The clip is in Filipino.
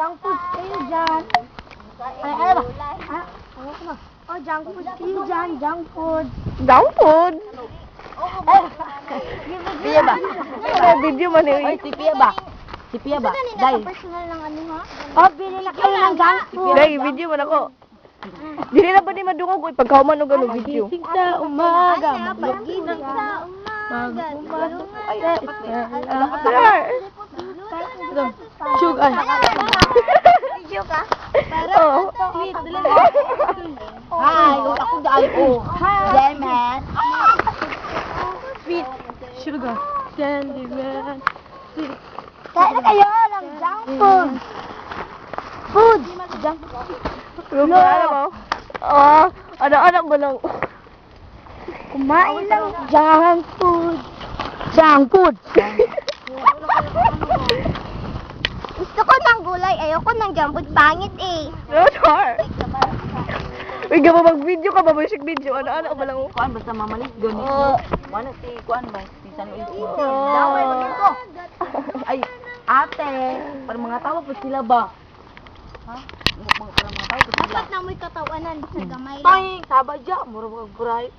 junk food kayo dyan. Ay ba? Oh, junk food kayo dyan, junk food. Junk food? Pia ba? Video man yun. Ay, si Pia ba? Si Pia ba? Dahil. Personal ng ano ha? Oh, bili na kayo ng junk food. Dahil, video man ako. Dili na ba di madungog ko pagkauman o gano'ng video? Magising sa umaga. Magising sa umaga. Ay, Chug ay. Video ka? Oo. Sweet. Hi, ako dahil oh. Hi, man. Sweet. Sugar. Candy man. Sweet. Kaya na kayo ng junk food. Food. Junk food. Ano mo? Oo. Anak-anak mo lang. Kumain ng junk food. Junk food. Gusto ko ng gulay. Ayoko ng junk food. Pangit eh. No, char. Uy, gaba mag-video ka ba? Music video. Anak-anak mo lang. Kuan basta mamalis ganito. Oo. Wala si kuan ba? Si San Luis. Oo. Daway magito. Ay, ate, para mga tao po sila ba? Ha? Para mga tao po sila. Dapat na mo'y katawanan sa gamay. Tay, sabadya, mura mga bright.